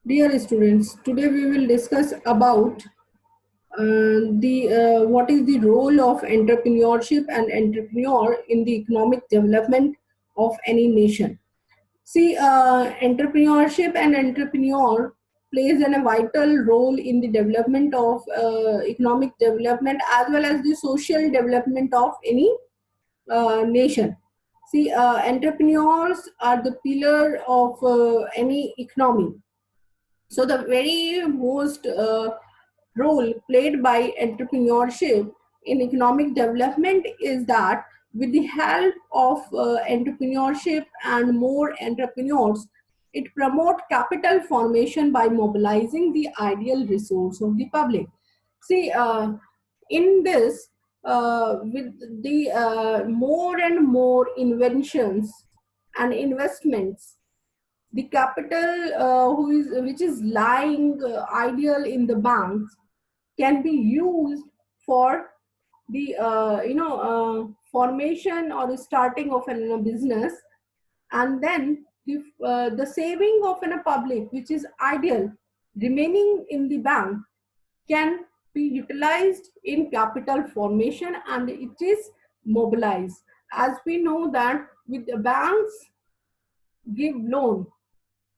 Dear students, today we will discuss about the what is the role of entrepreneurship and entrepreneur in the economic development of any nation. See, entrepreneurship and entrepreneur plays a vital role in the development of economic development as well as the social development of any nation. See, entrepreneurs are the pillar of any economy. So the very most role played by entrepreneurship in economic development is that with the help of entrepreneurship and more entrepreneurs, it promote capital formation by mobilizing the ideal resource of the public. See, in this, with the more and more inventions and investments, the capital which is lying ideal in the banks can be used for the formation or the starting of a business, and then the saving of a public which is ideal remaining in the bank can be utilized in capital formation and it is mobilized. As we know that with the banks give loan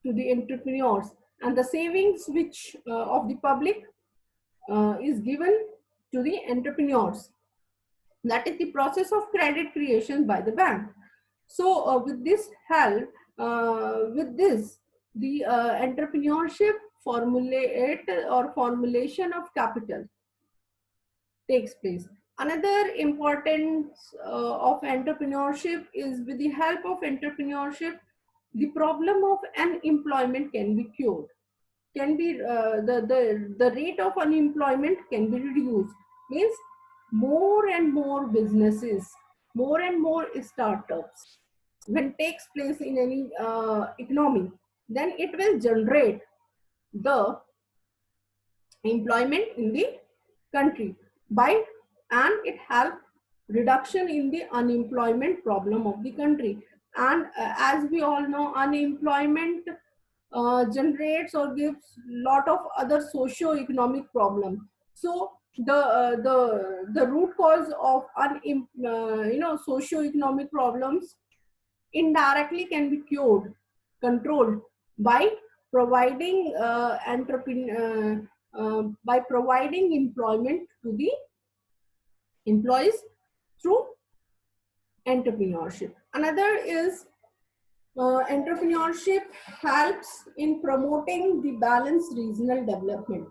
to the entrepreneurs, and the savings which of the public is given to the entrepreneurs. That is the process of credit creation by the bank. So with this help, with this the entrepreneurship formulate or formulation of capital takes place. Another importance of entrepreneurship is with the help of entrepreneurship, the problem of unemployment can be cured, can be the rate of unemployment can be reduced. Means more and more businesses, more and more startups when takes place in any economy, then it will generate the employment in the country by, and it help reduction in the unemployment problem of the country. And as we all know, unemployment generates or gives lot of other socio-economic problem. So the root cause of socio-economic problems indirectly can be cured, controlled by providing by providing employment to the employees through entrepreneurship. Another is entrepreneurship helps in promoting the balanced regional development.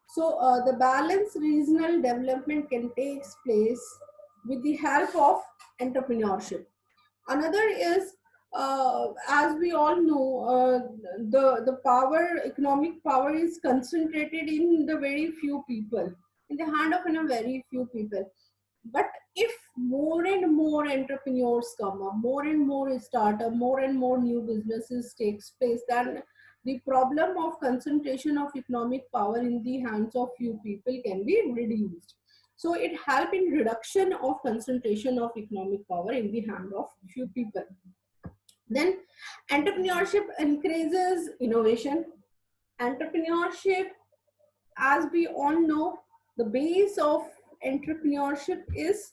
So the balanced regional development can take place with the help of entrepreneurship. Another is, as we all know, the power, economic power is concentrated in the very few people, in the hand of a very few people. But if more and more entrepreneurs come up, more and more startup, more and more new businesses takes place, then the problem of concentration of economic power in the hands of few people can be reduced. So it help in reduction of concentration of economic power in the hand of few people. Then entrepreneurship increases innovation. Entrepreneurship, as we all know, the base of entrepreneurship is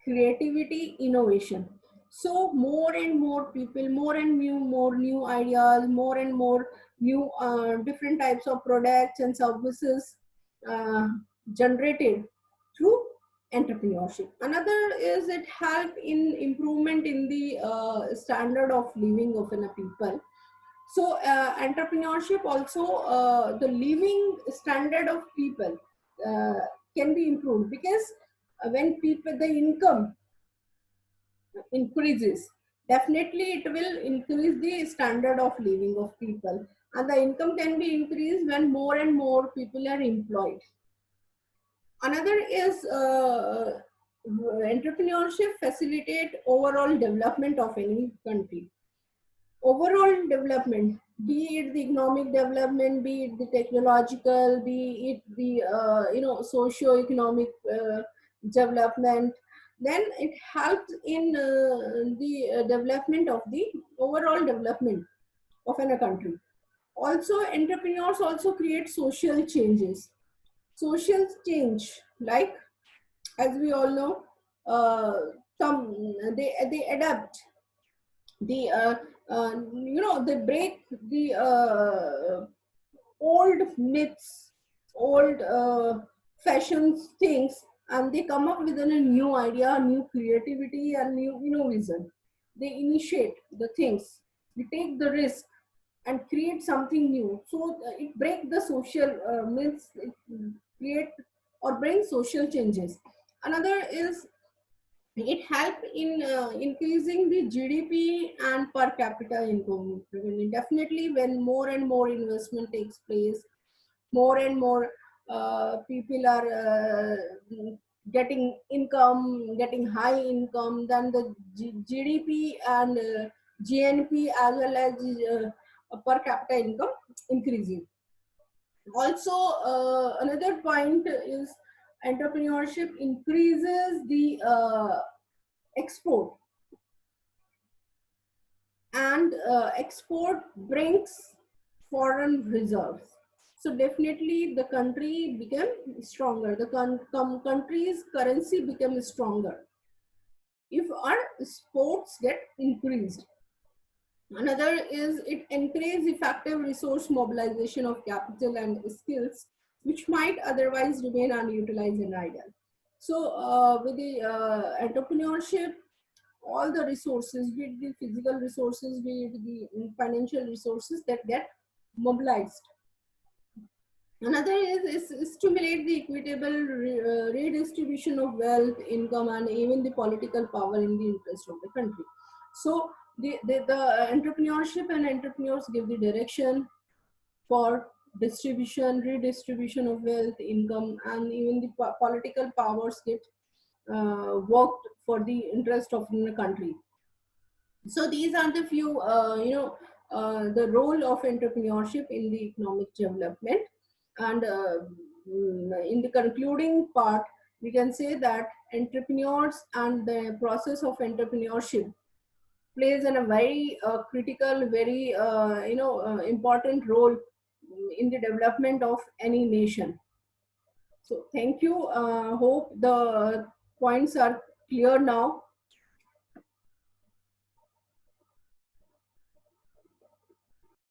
creativity, innovation. So more and more people, more new ideas, more and more new different types of products and services uh, generated through entrepreneurship. Another is it help in improvement in the standard of living of a people. So entrepreneurship also, the living standard of people uh, can be improved, because when people, the income increases, definitely it will increase the standard of living of people, and the income can be increased when more and more people are employed. Another is entrepreneurship facilitate overall development of any country. Overall development, be it the economic development, be it the technological, be it the socio-economic development, then it helps in the development of the overall development of a country. Also, entrepreneurs also create social changes. Social change, like, as we all know, uh, some they adapt the they break the old myths, old fashions things, and they come up with a new idea, new creativity, and new innovation. They initiate the things, they take the risk and create something new. So it break the social myths, it create or bring social changes. Another is it help in increasing the GDP and per capita income. Definitely, when more and more investment takes place, more and more people are getting income, getting high income, then the GDP and GNP as well as per capita income increasing. Also, another point is entrepreneurship increases the export, and export brings foreign reserves. So definitely the country became stronger, the country's currency became stronger if our exports get increased. Another is it encourages effective resource mobilization of capital and skills which might otherwise remain unutilized and idle. So with the entrepreneurship, all the resources, be it the physical resources, be it the financial resources, that get mobilized. Another is stimulate the equitable redistribution of wealth, income, and even the political power in the interest of the country. So the entrepreneurship and entrepreneurs give the direction for distribution, redistribution of wealth, income, and even the political powers get worked for the interest of the country. So these are the few the role of entrepreneurship in the economic development. And in the concluding part, we can say that entrepreneurs and the process of entrepreneurship plays in a very critical, very important role in the development of any nation. So thank you. Hope the points are clear now.